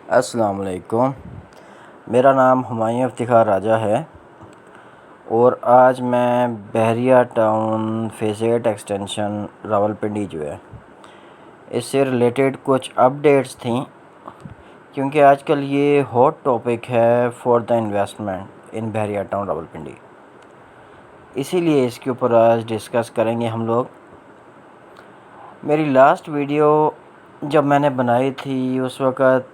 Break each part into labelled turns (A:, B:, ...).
A: अस्सलाम वालेकुम। मेरा नाम हुमायूं इफ्तिखार राजा है और आज मैं बहरिया टाउन फेज़ 8 एक्सटेंशन रावलपिंडी जो है इससे रिलेटेड कुछ अपडेट्स थी, क्योंकि आजकल ये हॉट टॉपिक है for the investment in Bahria town Rawalpindi. इसीलिए इसके ऊपर आज डिस्कस करेंगे हम लोग। मेरी लास्ट वीडियो जब मैंने बनाई थी उस वक़्त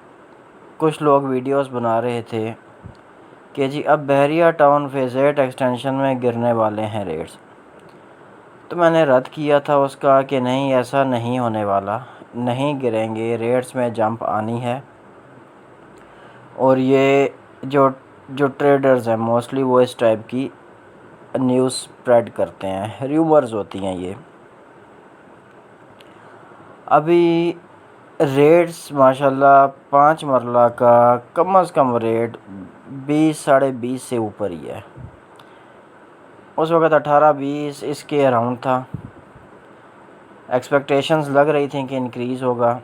A: कुछ लोग वीडियोस बना रहे थे कि जी अब बहरिया टाउन फेज़ 8 एक्सटेंशन में गिरने वाले हैं रेट्स। तो मैंने रद्द किया था उसका कि नहीं, ऐसा नहीं होने वाला, नहीं गिरेंगे, रेट्स में जंप आनी है। और ये जो जो ट्रेडर्स हैं मोस्टली वो इस टाइप की न्यूज़ स्प्रेड करते हैं, र्यूमर्स होती हैं ये। अभी रेट्स माशाल्लाह 5 मरला का कम से कम रेट 20 साढ़े 20 से ऊपर ही है। उस वक़्त 18-20 इसके अराउंड था। एक्सपेक्टेशंस लग रही थी कि इंक्रीज़ होगा।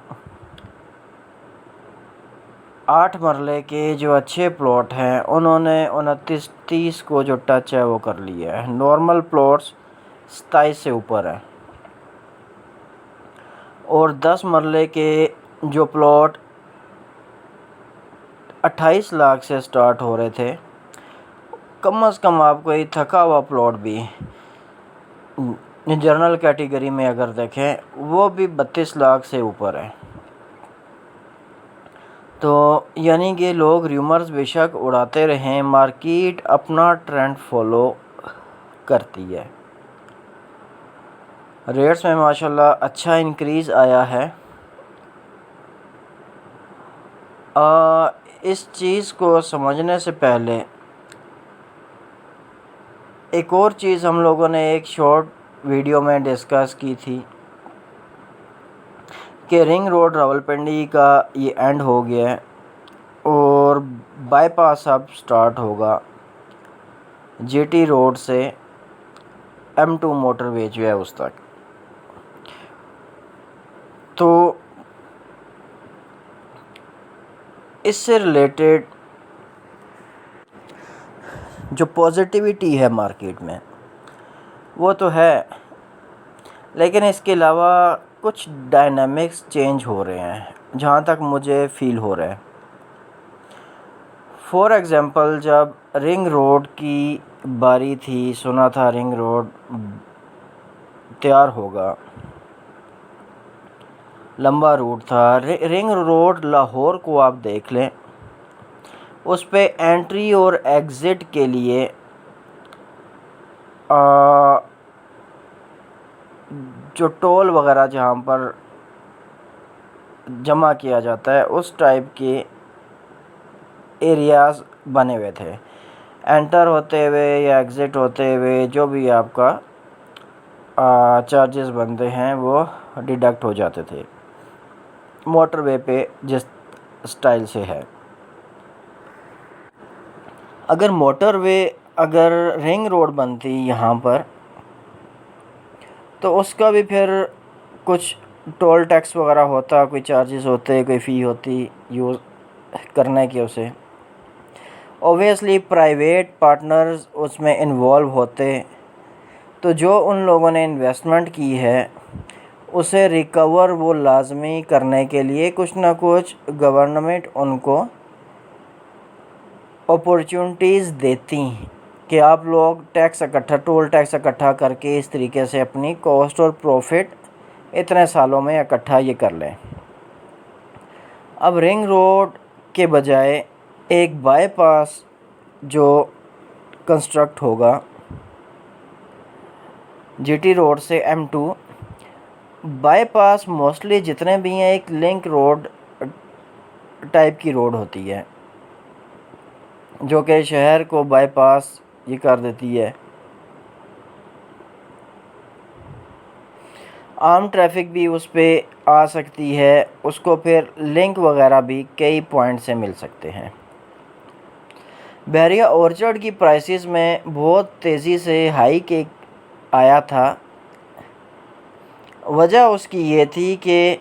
A: 8 मरले के जो अच्छे प्लॉट हैं उन्होंने 29-30 को जो टच है वो कर लिया है। नॉर्मल प्लॉट्स 27 से ऊपर हैं और 10 मरले के जो प्लॉट 28 लाख से स्टार्ट हो रहे थे, कम से कम आपको ये थका हुआ प्लॉट भी जनरल कैटेगरी में अगर देखें वो भी 32 लाख से ऊपर है। तो यानी कि लोग र्यूमर्स बेशक उड़ाते रहें, मार्केट अपना ट्रेंड फॉलो करती है। रेट्स में माशाल्लाह अच्छा इंक्रीज़ आया है। इस चीज़ को समझने से पहले एक और चीज़ हम लोगों ने एक शॉर्ट वीडियो में डिस्कस की थी कि रिंग रोड रावलपिंडी का ये एंड हो गया है और बाईपास अब स्टार्ट होगा जीटी रोड से M2 मोटरवे जो है उस तक। तो इससे रिलेटेड जो पॉजिटिविटी है मार्केट में वो तो है, लेकिन इसके अलावा कुछ डायनामिक्स चेंज हो रहे हैं जहाँ तक मुझे फ़ील हो रहा है। फॉर एग्ज़ाम्पल जब रिंग रोड की बारी थी, सुना था रिंग रोड तैयार होगा, लंबा रूट था। रिंग रोड लाहौर को आप देख लें, उस पे एंट्री और एग्ज़िट के लिए जो टोल वगैरह जहाँ पर जमा किया जाता है उस टाइप के एरियाज़ बने हुए थे। एंटर होते हुए या एग्ज़िट होते हुए जो भी आपका चार्जेस बनते हैं वो डिडक्ट हो जाते थे मोटरवे पे जिस स्टाइल से है। अगर रिंग रोड बनती यहाँ पर तो उसका भी फिर कुछ टोल टैक्स वगैरह होता, कोई चार्जेस होते, कोई फ़ी होती यूज़ करने की। उसे ओबियसली प्राइवेट पार्टनर्स उसमें इन्वॉल्व होते, तो जो उन लोगों ने इन्वेस्टमेंट की है उसे रिकवर वो लाजमी करने के लिए कुछ ना कुछ गवर्नमेंट उनको अपॉर्चुनिटीज़ देती कि आप लोग टोल टैक्स इकट्ठा करके इस तरीके से अपनी कॉस्ट और प्रॉफिट इतने सालों में इकट्ठा ये कर लें। अब रिंग रोड के बजाय एक बाईपास जो कंस्ट्रक्ट होगा जीटी रोड से M2, बाईपास मोस्टली जितने भी हैं एक लिंक रोड टाइप की रोड होती है जो कि शहर को बाईपास ये कर देती है। आम ट्रैफिक भी उस पर आ सकती है, उसको फिर लिंक वगैरह भी कई पॉइंट से मिल सकते हैं। बहरिया ऑर्चर्ड की प्राइसेस में बहुत तेज़ी से हाइक आया था। वजह उसकी ये थी कि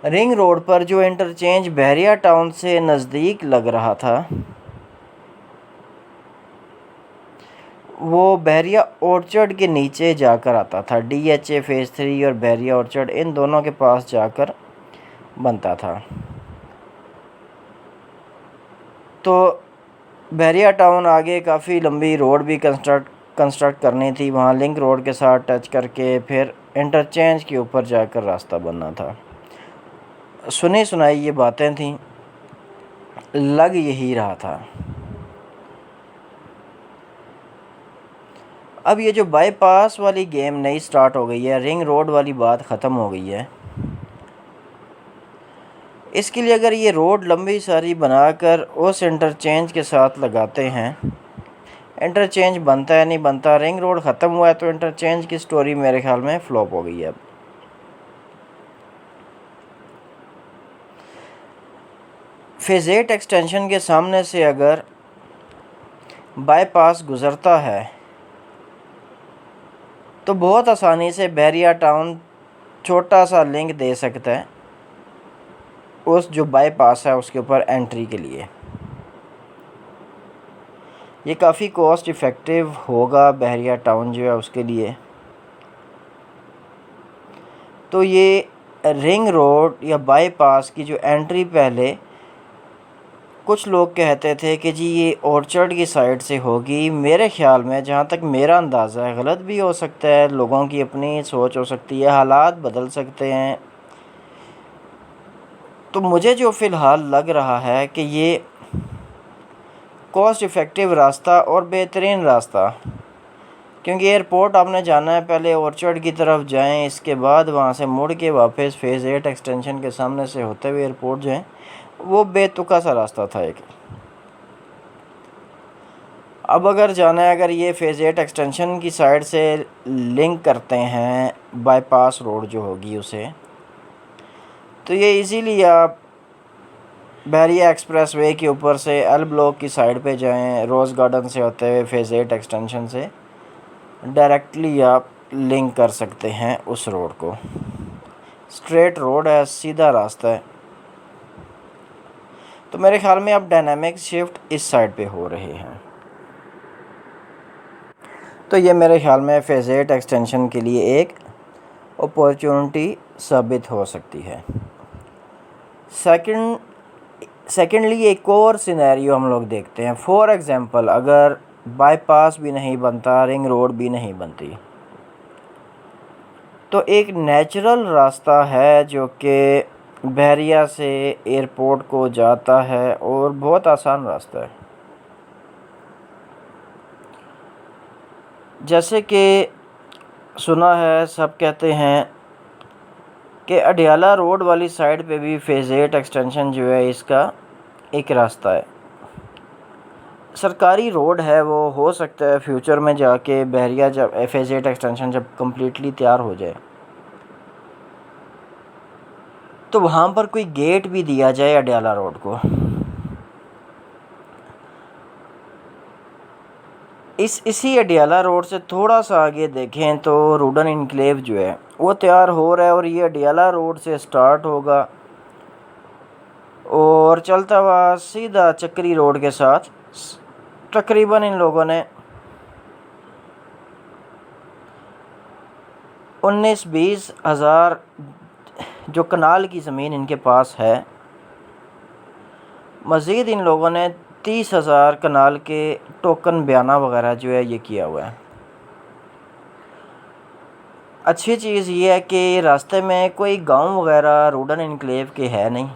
A: रिंग रोड पर जो इंटरचेंज बहरिया टाउन से नज़दीक लग रहा था वो बहरिया ऑर्चर्ड के नीचे जाकर आता था। DHA फेज़ 3 और बहरिया ऑर्चर्ड इन दोनों के पास जाकर बनता था। तो बहरिया टाउन आगे काफ़ी लंबी रोड भी कंस्ट्रक्ट करनी थी, वहाँ लिंक रोड के साथ टच करके फिर इंटरचेंज के ऊपर जाकर रास्ता बनना था। सुनी सुनाई ये बातें थीं, लग यही रहा था। अब ये जो बाईपास वाली गेम नई स्टार्ट हो गई है, रिंग रोड वाली बात ख़त्म हो गई है। इसके लिए अगर ये रोड लंबी सारी बनाकर उस इंटरचेंज के साथ लगाते हैं, इंटरचेंज बनता है नहीं बनता, रिंग रोड ख़त्म हुआ है तो इंटरचेंज की स्टोरी मेरे ख्याल में फ्लॉप हो गई है। अब फेज़ 8 एक्सटेंशन के सामने से अगर बाईपास गुज़रता है तो बहुत आसानी से बहरिया टाउन छोटा सा लिंक दे सकता है उस जो बाईपास है उसके ऊपर एंट्री के लिए। ये काफ़ी कॉस्ट इफ़ेक्टिव होगा बहरिया टाउन जो है उसके लिए। तो ये रिंग रोड या बाईपास की जो एंट्री पहले कुछ लोग कहते थे कि जी ये ऑर्चर्ड की साइड से होगी। मेरे ख़्याल में, जहाँ तक मेरा अंदाज़ा है, गलत भी हो सकता है, लोगों की अपनी सोच हो सकती है, हालात बदल सकते हैं। तो मुझे जो फ़िलहाल लग रहा है कि ये कॉस्ट इफ़ेक्टिव रास्ता और बेहतरीन रास्ता, क्योंकि एयरपोर्ट आपने जाना है, पहले ऑर्चर्ड की तरफ जाएं, इसके बाद वहाँ से मुड़ के वापस फेज़ 8 एक्सटेंशन के सामने से होते हुए एयरपोर्ट जाएं। वो बेतुका सा रास्ता था एक। अब अगर जाना है, अगर ये फेज़ 8 एक्सटेंशन की साइड से लिंक करते हैं बाईपास रोड जो होगी उसे, तो ये इजीली आप बहरिया एक्सप्रेस वे के ऊपर से एल ब्लॉक की साइड पे जाएं, रोज़ गार्डन से होते हुए फेज़ 8 एक्सटेंशन से डायरेक्टली आप लिंक कर सकते हैं उस रोड को। स्ट्रेट रोड है, सीधा रास्ता है। तो मेरे ख़्याल में अब डायनामिक शिफ्ट इस साइड पे हो रहे हैं। तो ये मेरे ख़्याल में फेज़ 8 एक्सटेंशन के लिए एक अपॉर्चुनिटी साबित हो सकती है। सेकेंडली एक और सिनेरियो हम लोग देखते हैं। फॉर एग्ज़ाम्पल, अगर बाईपास भी नहीं बनता, रिंग रोड भी नहीं बनती, तो एक नेचुरल रास्ता है जो कि बहरिया से एयरपोर्ट को जाता है और बहुत आसान रास्ता है। जैसे कि सुना है, सब कहते हैं कि अडियाला रोड वाली साइड पे भी फेज़ 8 एक्सटेंशन जो है इसका एक रास्ता है। सरकारी रोड है वो, हो सकता है फ्यूचर में जाके बहरिया जब फेज़ 8 एक्सटेंशन जब कम्प्लीटली तैयार हो जाए तो वहाँ पर कोई गेट भी दिया जाए अडियाला रोड को। इसी अडियाला रोड से थोड़ा सा आगे देखें तो रूडन इनक्लेव जो है वो तैयार हो रहा है और ये अडियाला रोड से स्टार्ट होगा और चलता हुआ सीधा चक्री रोड के साथ तकरीबन इन लोगों ने 19-20 हज़ार जो कनाल की ज़मीन इनके पास है, मज़ीद इन लोगों ने 30,000 कनाल के टोकन बयाना वगैरह जो है ये किया हुआ है। अच्छी चीज़ ये है कि रास्ते में कोई गांव वगैरह रूडन इनक्लेव के है नहीं,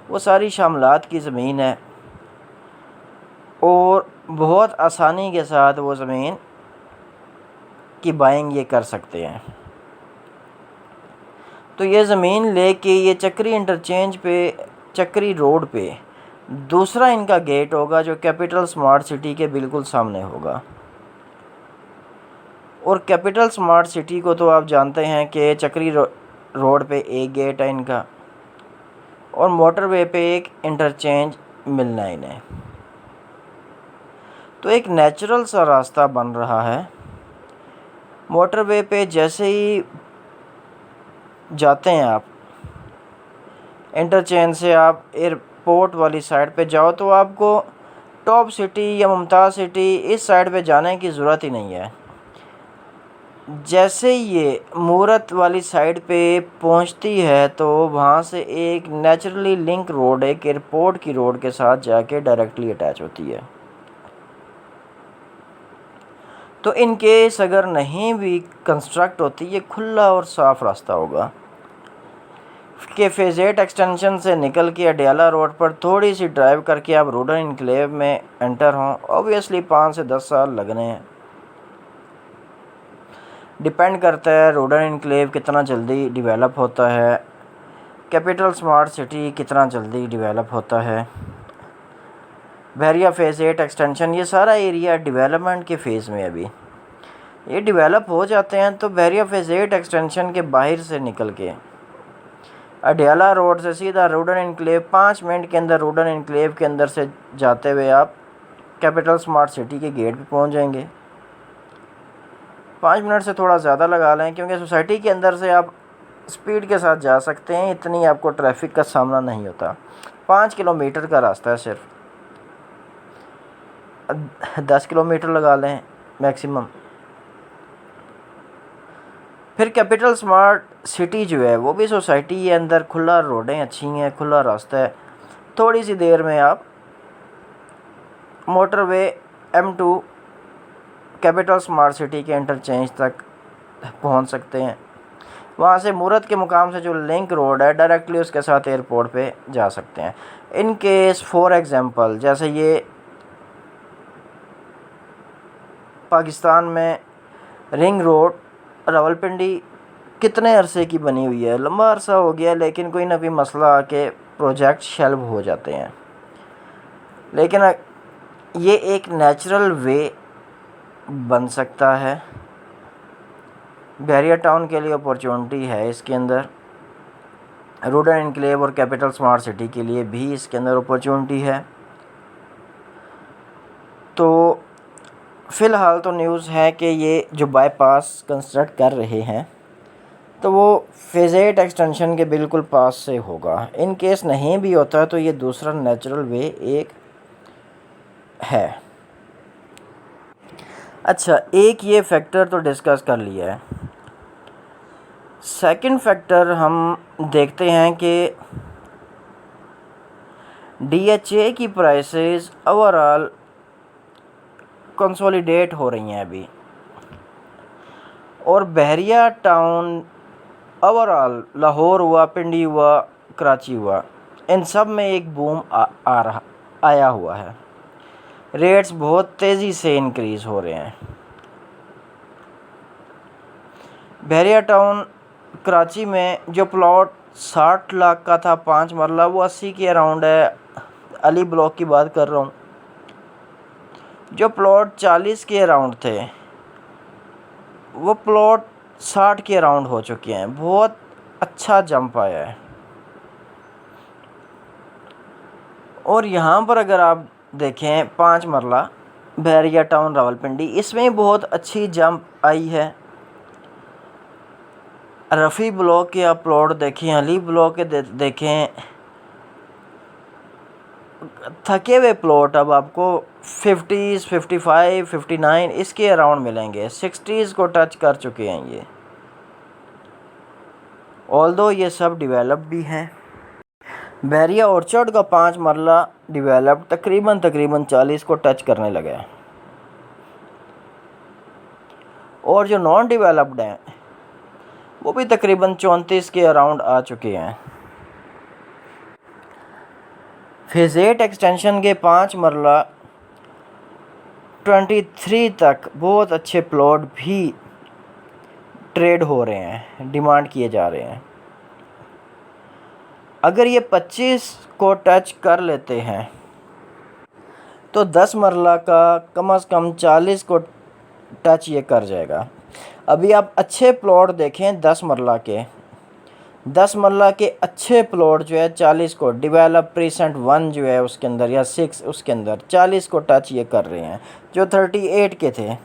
A: वो सारी शामलात की ज़मीन है और बहुत आसानी के साथ वो ज़मीन की बाइंग ये कर सकते हैं। तो ये ज़मीन लेके ये चक्री इंटरचेंज पे, चक्री रोड पे दूसरा इनका गेट होगा जो कैपिटल स्मार्ट सिटी के बिल्कुल सामने होगा। और कैपिटल स्मार्ट सिटी को तो आप जानते हैं कि चक्री रोड पे एक गेट है इनका और मोटरवे पे एक इंटरचेंज मिलना है इन्हें। तो एक नेचुरल सा रास्ता बन रहा है। मोटरवे पे जैसे ही जाते हैं आप इंटरचेंज से आप एयरपोर्ट वाली साइड पे जाओ तो आपको टॉप सिटी या मुमताज़ सिटी इस साइड पे जाने की ज़रूरत ही नहीं है। जैसे ये मूरत वाली साइड पे पहुंचती है तो वहाँ से एक नेचुरली लिंक रोड एक एयरपोर्ट की रोड के साथ जाके डायरेक्टली अटैच होती है। तो इन केस अगर नहीं भी कंस्ट्रक्ट होती, ये खुला और साफ़ रास्ता होगा कि फेज़ 8 एक्सटेंशन से निकल के अडयाला रोड पर थोड़ी सी ड्राइव करके आप रूडन इनक्लेव में एंटर हों। ऑब्वियसली 5 से 10 साल लगने हैं, डिपेंड करता है रूडन इनक्लेव कितना जल्दी डेवलप होता है, कैपिटल स्मार्ट सिटी कितना जल्दी डेवलप होता है। बहरिया फेज़ 8 एक्सटेंशन, ये सारा एरिया डेवलपमेंट के फेज़ में अभी ये डेवलप हो जाते हैं। तो बहरिया फेज़ 8 एक्सटेंशन के बाहर से निकल के अडयाला रोड से सीधा रूडन इनक्लेव 5 मिनट के अंदर रूडन इनक्लेव के अंदर से जाते हुए आप कैपिटल स्मार्ट सिटी के गेट पे पहुंच जाएंगे। 5 मिनट से थोड़ा ज़्यादा लगा लें क्योंकि सोसाइटी के अंदर से आप स्पीड के साथ जा सकते हैं, इतनी आपको ट्रैफिक का सामना नहीं होता। 5 किलोमीटर का रास्ता है, सिर्फ 10 किलोमीटर लगा लें मैक्सिमम। फिर कैपिटल स्मार्ट सिटी जो है वो भी सोसाइटी के अंदर, खुला रोडें अच्छी हैं, खुला रास्ता है। थोड़ी सी देर में आप motorway M2 capital smart city के इंटरचेंज तक पहुंच सकते हैं। वहां से मूरत के मुकाम से जो लिंक रोड है डायरेक्टली उसके साथ एयरपोर्ट पे जा सकते हैं। इन केस फॉर एग्ज़ाम्पल जैसे ये पाकिस्तान में रिंग रोड रावलपिंडी कितने अरसे की बनी हुई है, लंबा अरसा हो गया, लेकिन कोई ना कोई मसला आके प्रोजेक्ट शेल्व हो जाते हैं। लेकिन ये एक नेचुरल वे बन सकता है। बहरिया टाउन के लिए अपॉर्चुनिटी है इसके अंदर, रूडन इनक्लेव और कैपिटल स्मार्ट सिटी के लिए भी इसके अंदर अपॉर्चुनिटी है। तो फ़िलहाल तो न्यूज़ है कि ये जो बाईपास कंस्ट्रक्ट कर रहे हैं तो वो फेज़ 8 एक्सटेंशन के बिल्कुल पास से होगा। इन केस नहीं भी होता तो ये दूसरा नेचुरल वे एक है। अच्छा, एक ये फैक्टर तो डिस्कस कर लिया है। सेकंड फैक्टर हम देखते हैं कि DHA की प्राइसेस ओवरऑल कंसोलिडेट हो रही हैं अभी, और बहरिया टाउन ओवरऑल लाहौर हुआ, पिंडी हुआ, कराची हुआ, इन सब में एक बूम आया हुआ है। रेट्स बहुत तेज़ी से इंक्रीज़ हो रहे हैं। बहरिया टाउन कराची में जो प्लॉट 60 लाख का था 5 मरला, वो 80 के अराउंड है। अली ब्लॉक की बात कर रहा हूँ। जो प्लॉट 40 के अराउंड थे वो प्लॉट 60 के अराउंड हो चुके हैं। बहुत अच्छा जंप आया है। और यहाँ पर अगर आप देखें 5 मरला बहरिया टाउन रावलपिंडी, इसमें बहुत अच्छी जंप आई है। रफ़ी ब्लॉक के आप प्लॉट देखें, अली ब्लॉक के देखें, थके हुए प्लॉट अब आपको 50s, 55, 59 इसके अराउंड मिलेंगे। 60s को टच कर चुके हैं ये, ऑल्दो ये सब डेवलप भी हैं। बहरिया ऑर्चर्ड का 5 मरला डेवलप तकरीबन 40 को टच करने लगा है, और जो नॉन डेवलप्ड हैं वो भी तकरीबन 34 के अराउंड आ चुके हैं। फेज़ 8 एक्सटेंशन के 5 मरला 23 तक बहुत अच्छे प्लॉट भी ट्रेड हो रहे हैं, डिमांड किए जा रहे हैं। अगर ये 25 को टच कर लेते हैं तो 10 मरला का कम से कम 40 को टच ये कर जाएगा। अभी आप अच्छे प्लॉट देखें 10 मरला के अच्छे प्लॉट जो है 40 को डेवलप प्रीसेंट 1 जो है उसके अंदर या 6 उसके अंदर 40 को टच ये कर रहे हैं। जो 38 के थे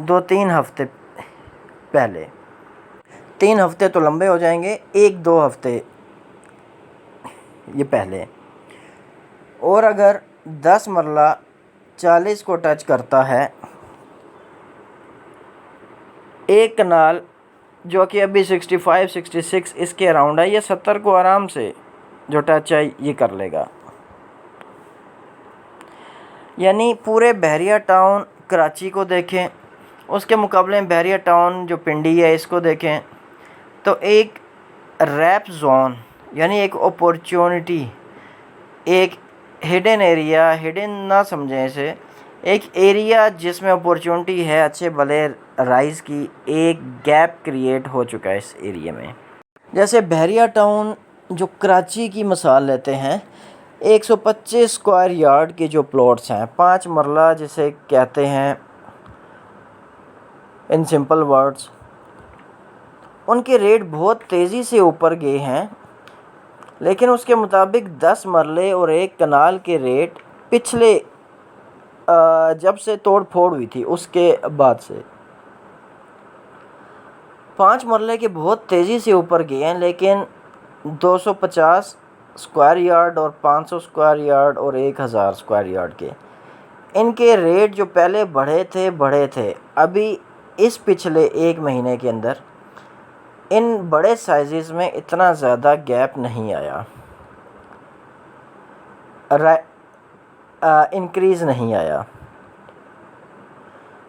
A: 2-3 हफ्ते पहले, 3 हफ्ते तो लंबे हो जाएंगे, 1-2 हफ्ते ये पहले। और अगर 10 मरला 40 को टच करता है, एक कनाल जो कि अभी 65-66 इसके अराउंड है, ये 70 को आराम से जो टच है ये कर लेगा। यानी पूरे बहरिया टाउन कराची को देखें, उसके मुकाबले में बहरिया टाउन जो पिंडी है इसको देखें, तो एक रैप जोन यानी एक अपॉर्चुनिटी, एक हिडन एरिया, हिडन ना समझें इसे, एक एरिया जिसमें अपॉर्चुनिटी है अच्छे भले राइज़ की, एक गैप क्रिएट हो चुका है इस एरिया में। जैसे बहरिया टाउन जो कराची की मिसाल लेते हैं, 125 स्क्वायर यार्ड के जो प्लॉट्स हैं, 5 मरला जिसे कहते हैं इन सिंपल वर्ड्स, उनके रेट बहुत तेज़ी से ऊपर गए हैं। लेकिन उसके मुताबिक 10 मरले और एक कनाल के रेट पिछले जब से तोड़ फोड़ हुई थी उसके बाद से 5 मरले के बहुत तेज़ी से ऊपर गए हैं। लेकिन 250 स्क्वायर यार्ड और 500 स्क्वायर यार्ड और 1000 स्क्वायर यार्ड के इनके रेट जो पहले बढ़े थे, अभी इस पिछले एक महीने के अंदर इन बड़े साइज़ में इतना ज़्यादा गैप नहीं आया, इंक्रीज़ नहीं आया।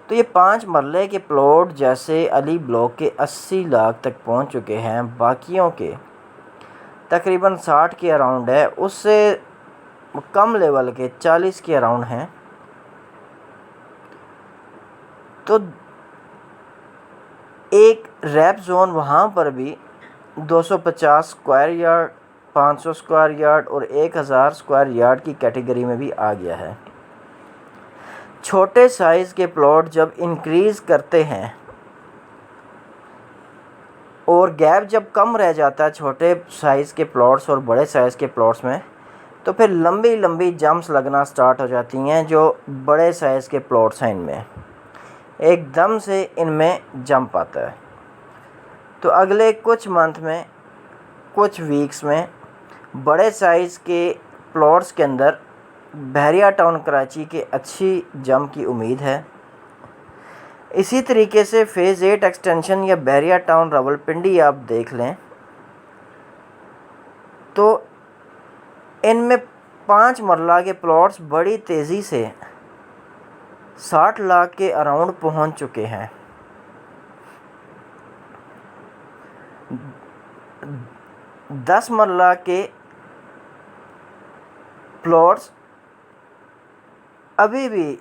A: तो ये 5 मरले के प्लॉट जैसे अली ब्लॉक के 80 लाख तक पहुंच चुके हैं, बाकियों के तकरीबन 60 के अराउंड है, उससे कम लेवल के 40 के अराउंड हैं। तो एक रैप जोन वहाँ पर भी 250 स्क्वायर यार्ड, 500 स्क्वायर यार्ड और 1000 स्क्वायर यार्ड की कैटेगरी में भी आ गया है। छोटे साइज़ के प्लॉट जब इंक्रीज़ करते हैं और गैप जब कम रह जाता है छोटे साइज़ के प्लॉट्स और बड़े साइज़ के प्लॉट्स में, तो फिर लंबी लंबी जंप्स लगना स्टार्ट हो जाती हैं। जो बड़े साइज़ के प्लॉट्स हैं इनमें एकदम से इनमें जंप आता है। तो अगले कुछ मंथ में, कुछ वीक्स में बड़े साइज़ के प्लॉट्स के अंदर बहरिया टाउन कराची के अच्छी जंप की उम्मीद है। इसी तरीके से फ़ेज़ 8 एक्सटेंशन या बहरिया टाउन रावलपिंडी आप देख लें, तो इनमें 5 मरला के प्लॉट्स बड़ी तेज़ी से 60 लाख के अराउंड पहुंच चुके हैं। 10 मरला के प्लॉट्स अभी भी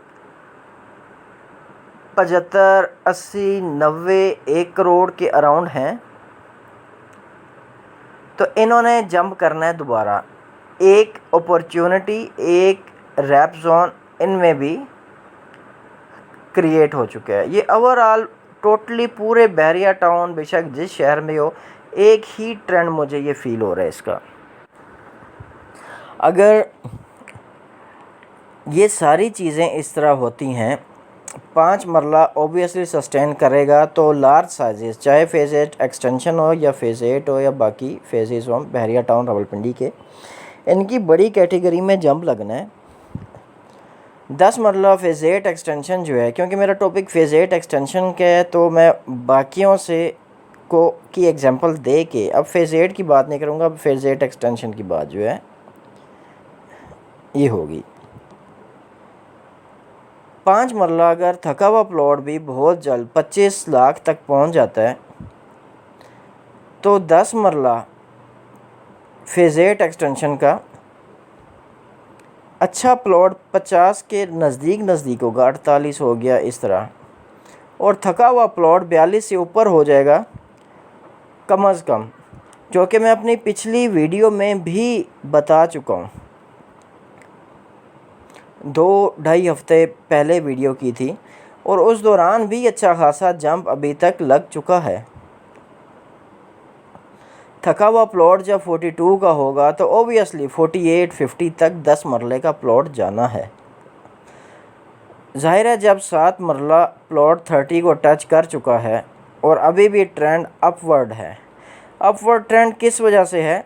A: 75, 80, 90, 1 करोड़ के अराउंड हैं। तो इन्होंने जंप करना है दोबारा। एक अपॉर्चुनिटी, एक रैप जोन इनमें भी क्रिएट हो चुका है। ये ओवरऑल टोटली पूरे बहरिया टाउन, बेशक जिस शहर में हो, एक ही ट्रेंड मुझे ये फील हो रहा है इसका। अगर ये सारी चीज़ें इस तरह होती हैं, 5 मरला ओबियसली सस्टेन करेगा, तो लार्ज साइजेस चाहे फ़ेज़ 8 एक्सटेंशन हो या फ़ेज़ 8 हो या बाकी फ़ेज़ेस हो बहरिया टाउन रावलपिंडी के, इनकी बड़ी कैटेगरी में जंप लगना है। 10 मरला फ़ेज़ 8 एक्सटेंशन जो है, क्योंकि मेरा टॉपिक फ़ेज़ 8 एक्सटेंशन का है, तो मैं बाकियों से की एग्जांपल दे के अब फ़ेज़ 8 की बात नहीं करूँगा। अब फ़ेज़ 8 एक्सटेंशन की बात जो है ये होगी। 5 मरला अगर थका हुआ प्लॉट भी बहुत जल्द 25 लाख तक पहुंच जाता है, तो 10 मरला फ़ेज़ 8 एक्सटेंशन का अच्छा प्लॉट 50 के नज़दीक होगा, 48 हो गया इस तरह, और थका हुआ प्लॉट 42 से ऊपर हो जाएगा कम अज़ कम, जो कि मैं अपनी पिछली वीडियो में भी बता चुका हूँ। 2-2.5 हफ़्ते पहले वीडियो की थी और उस दौरान भी अच्छा खासा जंप अभी तक लग चुका है। थका हुआ प्लॉट जब 42 का होगा तो ओबियसली 48-50 तक 10 मरले का प्लॉट जाना है। ज़ाहिर है जब 7 मरला प्लॉट 30 को टच कर चुका है और अभी भी ट्रेंड अपवर्ड है। अपवर्ड ट्रेंड किस वजह से है?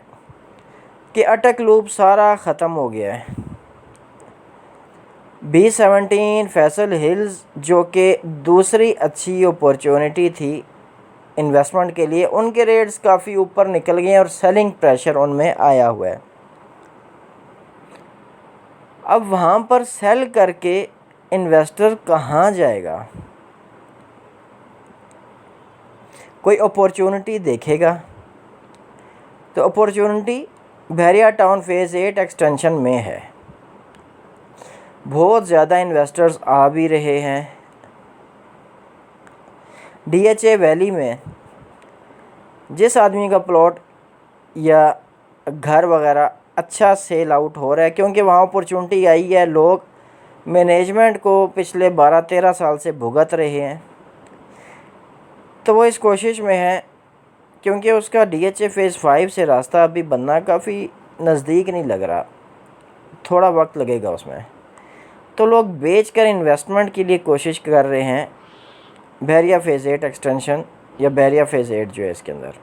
A: कि अटक लूप सारा ख़त्म हो गया है। B17 फैसल हिल्स जो कि दूसरी अच्छी अपॉर्चुनिटी थी इन्वेस्टमेंट के लिए, उनके रेट्स काफ़ी ऊपर निकल गए हैं और सेलिंग प्रेशर उनमें आया हुआ है। अब वहाँ पर सेल करके इन्वेस्टर कहाँ जाएगा? कोई अपॉर्चुनिटी देखेगा तो अपॉर्चुनिटी बहरिया टाउन फेज़ 8 एक्सटेंशन में है। बहुत ज़्यादा इन्वेस्टर्स आ भी रहे हैं। DHA वैली में जिस आदमी का प्लॉट या घर वगैरह अच्छा सेल आउट हो रहा है, क्योंकि वहाँ अपॉर्चुनिटी आई है, लोग मैनेजमेंट को पिछले 12-13 साल से भुगत रहे हैं, तो वो इस कोशिश में है, क्योंकि उसका DHA फेज़ 5 से रास्ता अभी बनना काफ़ी नज़दीक नहीं लग रहा, थोड़ा वक्त लगेगा उसमें, तो लोग बेच कर इन्वेस्टमेंट के लिए कोशिश कर रहे हैं बहरिया फेज़ 8 एक्सटेंशन या बहरिया फेज़ 8 जो है इसके अंदर,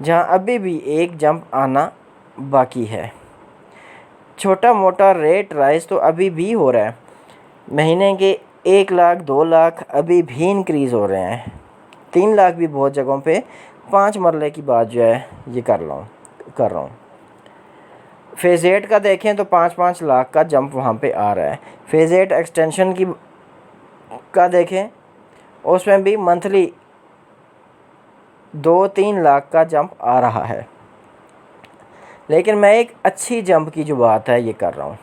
A: जहाँ अभी भी एक जंप आना बाकी है। छोटा मोटा रेट राइज तो अभी भी हो रहा है, महीने के 1 लाख 2 लाख अभी भी इंक्रीज़ हो रहे हैं, 3 लाख भी बहुत जगहों पे 5 मरले की बात जो है ये कर रहा हूँ। फेज़ 8 का देखें तो 5-5 लाख का जंप वहाँ पे आ रहा है। फेज़ 8 एक्सटेंशन का देखें, उसमें भी मंथली 2-3 लाख का जंप आ रहा है, लेकिन मैं एक अच्छी जंप की जो बात है ये कर रहा हूँ।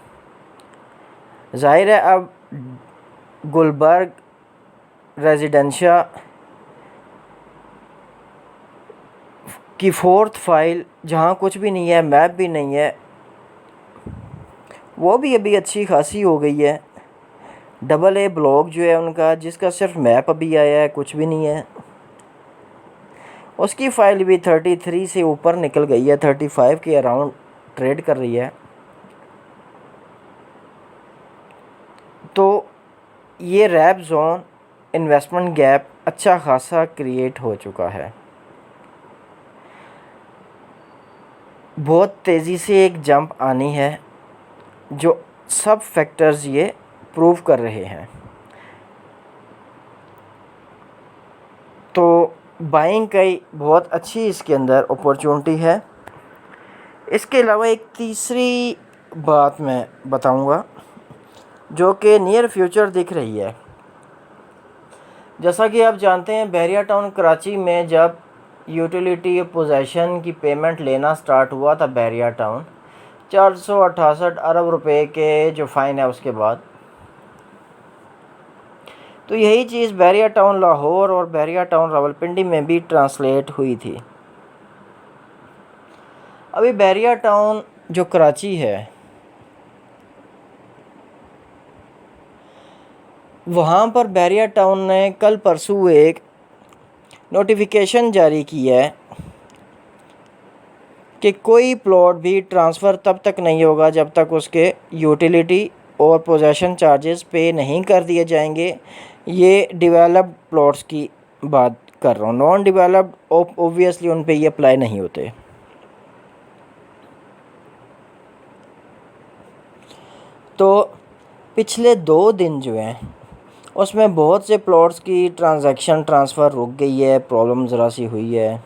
A: ज़ाहिर है अब गुलबर्ग रेजिडेंशिया की 4th फाइल जहाँ कुछ भी नहीं है, मैप भी नहीं है, वो भी अभी अच्छी खासी हो गई है। AA ब्लॉक जो है उनका, जिसका सिर्फ मैप अभी आया है, कुछ भी नहीं है, उसकी फ़ाइल भी 33 से ऊपर निकल गई है, 35 के अराउंड ट्रेड कर रही है। तो ये रैप जोन इन्वेस्टमेंट गैप अच्छा खासा क्रिएट हो चुका है। बहुत तेज़ी से एक जंप आनी है, जो सब फैक्टर्स ये प्रूव कर रहे हैं। तो बाइंग की बहुत अच्छी इसके अंदर अपॉर्चुनिटी है। इसके अलावा एक तीसरी बात मैं बताऊंगा जो कि नियर फ्यूचर दिख रही है। जैसा कि आप जानते हैं, बहरिया टाउन कराची में जब यूटिलिटी पोजेसन की पेमेंट लेना स्टार्ट हुआ था बहरिया टाउन, 468 अरब रुपए के जो फ़ाइन है उसके बाद, तो यही चीज़ बहरिया टाउन लाहौर और बहरिया टाउन रावलपिंडी में भी ट्रांसलेट हुई थी। अभी बहरिया टाउन जो कराची है, वहाँ पर बहरिया टाउन ने कल परसों एक नोटिफिकेशन जारी की है कि कोई प्लॉट भी ट्रांसफ़र तब तक नहीं होगा जब तक उसके यूटिलिटी और पोजेसन चार्जेस पे नहीं कर दिए जाएंगे। ये डेवलप्ड प्लॉट्स की बात कर रहा हूँ, नॉन डेवलप्ड ओबियसली उन पे ये अप्लाई नहीं होते। तो पिछले 2 दिन जो हैं उसमें बहुत से प्लॉट्स की ट्रांजैक्शन ट्रांसफ़र रुक गई है, प्रॉब्लम ज़रा सी हुई है।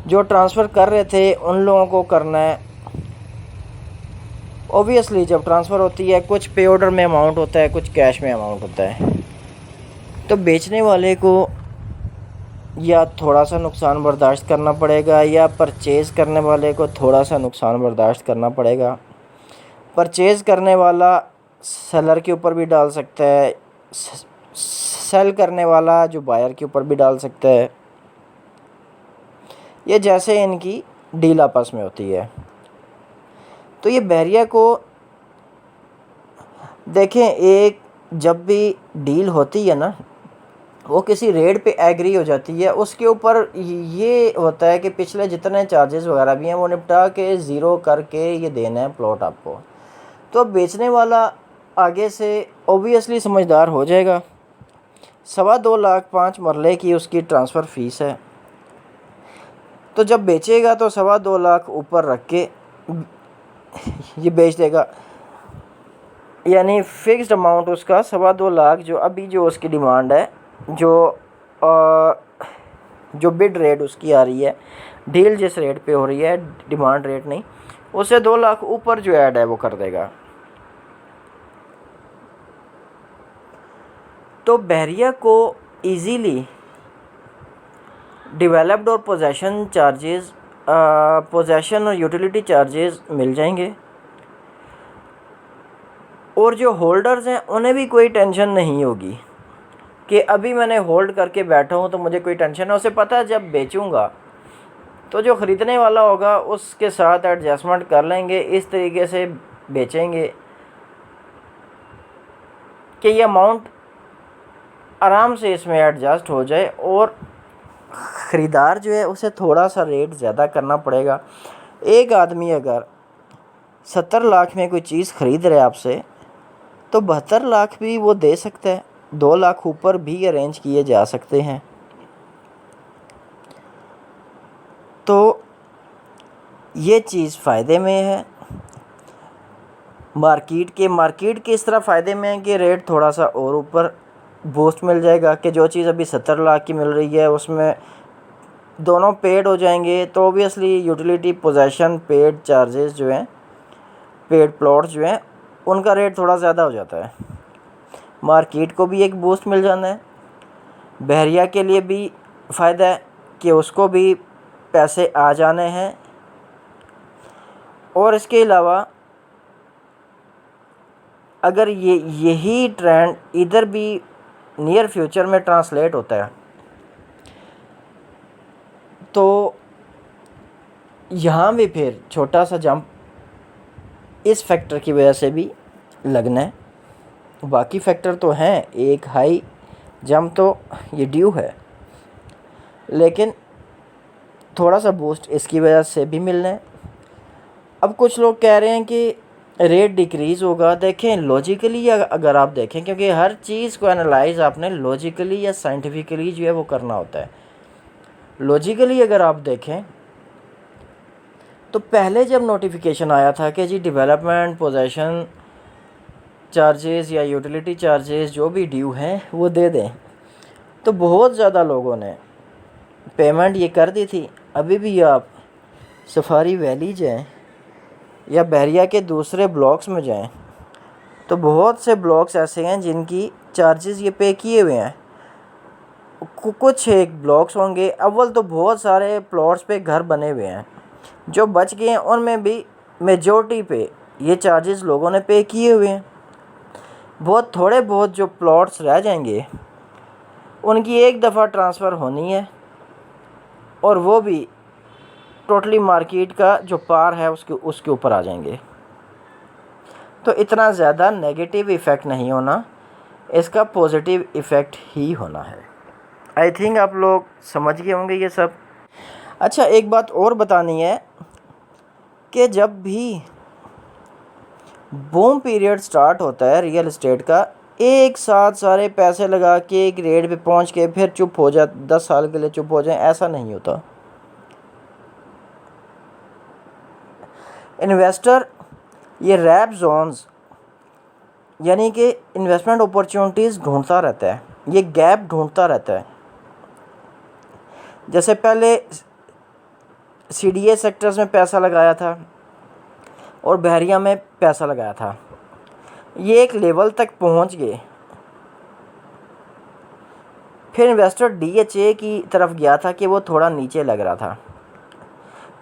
A: जो ट्रांसफ़र कर रहे थे उन लोगों को करना है, ओबियसली जब ट्रांसफ़र होती है कुछ पे ऑर्डर में अमाउंट होता है, कुछ कैश में अमाउंट होता है, तो बेचने वाले को या थोड़ा सा नुकसान बर्दाश्त करना पड़ेगा या परचेज़ करने वाले को थोड़ा सा नुकसान बर्दाश्त करना पड़ेगा। परचेज़ करने वाला सेलर के ऊपर भी डाल सकता है, सेल करने वाला जो बायर के ऊपर भी डाल सकता है, ये जैसे इनकी डील आपस में होती है। तो ये बहरिया को देखें, एक जब भी डील होती है ना, वो किसी रेट पे एग्री हो जाती है, उसके ऊपर ये होता है कि पिछले जितने चार्जेस वगैरह भी हैं वो निपटा के ज़ीरो करके ये देना है प्लॉट आपको। तो बेचने वाला आगे से ओबियसली समझदार हो जाएगा। 2.25 लाख 5 मरले की उसकी ट्रांसफ़र फ़ीस है। तो जब बेचेगा तो 2.25 लाख ऊपर रख के ये बेच देगा, यानी फ़िक्स्ड अमाउंट उसका 2.25 लाख जो अभी जो उसकी डिमांड है, जो बिड रेट उसकी आ रही है, डील जिस रेट पे हो रही है, डिमांड रेट नहीं, उससे 2 लाख ऊपर जो ऐड है वो कर देगा। तो बहरिया को इजीली डेवलप्ड और पोजेशन और यूटिलिटी चार्जेस मिल जाएंगे, और जो होल्डर्स हैं उन्हें भी कोई टेंशन नहीं होगी कि अभी मैंने होल्ड करके बैठा हूँ तो मुझे कोई टेंशन है। उसे पता है जब बेचूंगा तो जो ख़रीदने वाला होगा उसके साथ एडजस्टमेंट कर लेंगे, इस तरीके से बेचेंगे कि ये अमाउंट आराम से इसमें एडजस्ट हो जाए, और ख़रीदार जो है उसे थोड़ा सा रेट ज़्यादा करना पड़ेगा। एक आदमी अगर 70 लाख में कोई चीज़ ख़रीद रहा है आपसे, तो 72 लाख भी वो दे सकता है, 2 लाख ऊपर भी अरेंज किए जा सकते हैं। तो ये चीज़ फ़ायदे में है मार्केट के इस तरह फ़ायदे में है कि रेट थोड़ा सा और ऊपर बूस्ट मिल जाएगा, कि जो चीज़ अभी 70 लाख की मिल रही है उसमें दोनों पेड हो जाएंगे, तो obviously utility possession paid charges जो हैं, पेड प्लॉट्स जो हैं, उनका रेट थोड़ा ज़्यादा हो जाता है। मार्केट को भी एक बूस्ट मिल जाना है, बहरिया के लिए भी फ़ायदा है कि उसको भी पैसे आ जाने हैं, और इसके अलावा अगर यही ट्रेंड इधर भी नियर फ्यूचर में ट्रांसलेट होता है तो यहाँ भी फिर छोटा सा जंप इस फैक्टर की वजह से भी लगना है। बाकी फैक्टर तो हैं, एक हाई जंप तो ये ड्यू है, लेकिन थोड़ा सा बूस्ट इसकी वजह से भी मिलना है। अब कुछ लोग कह रहे हैं कि रेट डिक्रीज़ होगा। देखें लॉजिकली अगर आप देखें, क्योंकि हर चीज़ को एनालाइज आपने लॉजिकली या साइंटिफिकली जो है वो करना होता है। लॉजिकली अगर आप देखें तो पहले जब नोटिफिकेशन आया था कि जी डेवलपमेंट पोजेशन चार्जेस या यूटिलिटी चार्जेस जो भी ड्यू हैं वो दे दें, तो बहुत ज़्यादा लोगों ने पेमेंट ये कर दी थी। अभी भी आप सफारी वैली जाएं या बहरिया के दूसरे ब्लॉक्स में जाएं तो बहुत से ब्लॉक्स ऐसे हैं जिनकी चार्जेस ये पे किए हुए हैं। कुछ एक ब्लॉक्स होंगे, अव्वल तो बहुत सारे प्लॉट्स पे घर बने हुए हैं, जो बच गए हैं उनमें भी मेजॉरिटी पे ये चार्जेस लोगों ने पे किए हुए हैं। बहुत थोड़े बहुत जो प्लॉट्स रह जाएंगे उनकी एक दफ़ा ट्रांसफ़र होनी है, और वो भी टोटली मार्केट का जो पार है उसके ऊपर आ जाएंगे। तो इतना ज़्यादा नेगेटिव इफ़ेक्ट नहीं होना, इसका पॉजिटिव इफ़ेक्ट ही होना है। आई थिंक आप लोग समझ गए होंगे ये सब। अच्छा, एक बात और बतानी है कि जब भी बूम पीरियड स्टार्ट होता है रियल एस्टेट का, एक साथ सारे पैसे लगा के एक रेट पे पहुंच के फिर चुप हो जाए, 10 साल के लिए चुप हो जाए, ऐसा नहीं होता। इन्वेस्टर ये रैप जोन्स यानी कि इन्वेस्टमेंट अपॉर्चुनिटीज़ ढूंढता रहता है, ये गैप ढूंढता रहता है। जैसे पहले सीडीए सेक्टर्स में पैसा लगाया था और बहरिया में पैसा लगाया था, ये एक लेवल तक पहुंच गए, फिर इन्वेस्टर डीएचए की तरफ गया था कि वो थोड़ा नीचे लग रहा था,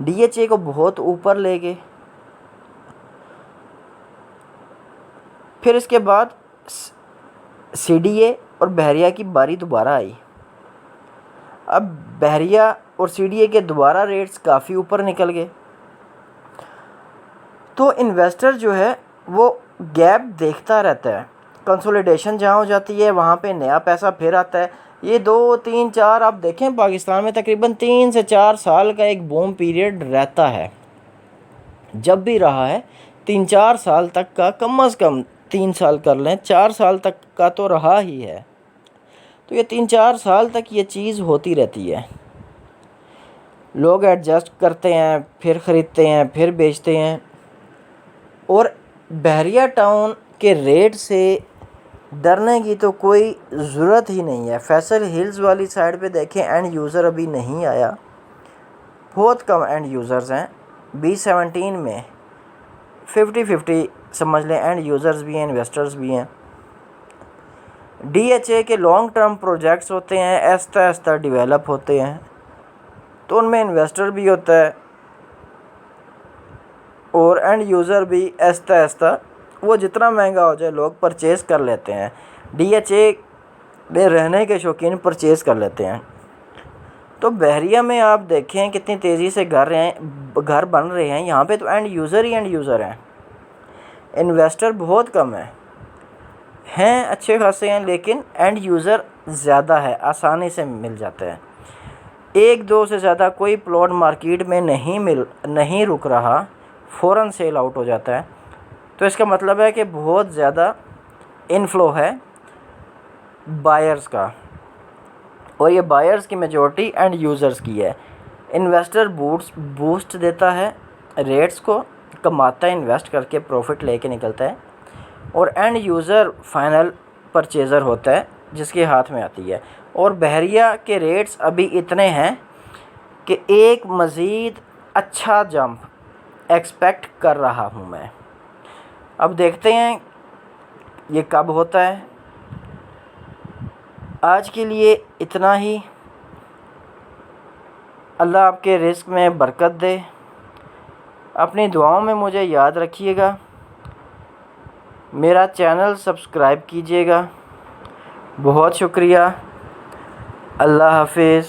A: डीएचए को बहुत ऊपर ले गए। फिर इसके बाद सीडीए और बहरिया की बारी दोबारा आई। अब बहरिया और सीडीए के दोबारा रेट्स काफ़ी ऊपर निकल गए। तो इन्वेस्टर जो है वो गैप देखता रहता है, कंसोलिडेशन जहाँ हो जाती है वहाँ पे नया पैसा फिर आता है। ये 2 3 4 आप देखें पाकिस्तान में तकरीबन 3 से 4 साल का एक बूम पीरियड रहता है, जब भी रहा है 3-4 साल तक का, कम से कम 3 साल कर लें, 4 साल तक का तो रहा ही है। तो ये 3-4 साल तक ये चीज़ होती रहती है। लोग एडजस्ट करते हैं, फिर ख़रीदते हैं, फिर बेचते हैं। और बहरिया टाउन के रेट से डरने की तो कोई ज़रूरत ही नहीं है। फैसल हिल्स वाली साइड पे देखें, एंड यूज़र अभी नहीं आया, बहुत कम एंड यूज़र्स हैं। B17 में 50-50 समझ लें, एंड यूज़र्स भी हैं, इन्वेस्टर्स भी हैं। DHA के लॉन्ग टर्म प्रोजेक्ट्स होते हैं, आहिस्ता आहिस्ता डेवलप होते हैं, तो उनमें इन्वेस्टर भी होता है और एंड यूज़र भी आहिस्ता आहिस्ता, वो जितना महंगा हो जाए लोग परचेज़ कर लेते हैं। DHA में रहने के शौकीन परचेज़ कर लेते हैं। तो बहरिया में आप देखें कितनी तेज़ी से घर बन रहे हैं। यहाँ पे तो एंड यूज़र हैं, इन्वेस्टर बहुत कम हैं अच्छे खासे हैं, लेकिन एंड यूज़र ज़्यादा है, आसानी से मिल जाता है। एक दो से ज़्यादा कोई प्लॉट मार्केट में नहीं रुक रहा, फ़ौरन सेल आउट हो जाता है। तो इसका मतलब है कि बहुत ज़्यादा इनफ्लो है बायर्स का, और ये बायर्स की मेजॉरिटी एंड यूज़र्स की है। इन्वेस्टर बूस्ट देता है रेट्स को, कमाता है, इन्वेस्ट करके प्रॉफिट लेके निकलता है, और एंड यूज़र फाइनल परचेज़र होता है जिसके हाथ में आती है। और बहरिया के रेट्स अभी इतने हैं कि एक मज़ीद अच्छा जंप एक्सपेक्ट कर रहा हूँ मैं। अब देखते हैं ये कब होता है। आज के लिए इतना ही। अल्लाह आपके रिस्क में बरकत दे। अपनी दुआओं में मुझे याद रखिएगा। मेरा चैनल सब्सक्राइब कीजिएगा। बहुत शुक्रिया। अल्लाह हाफिज़।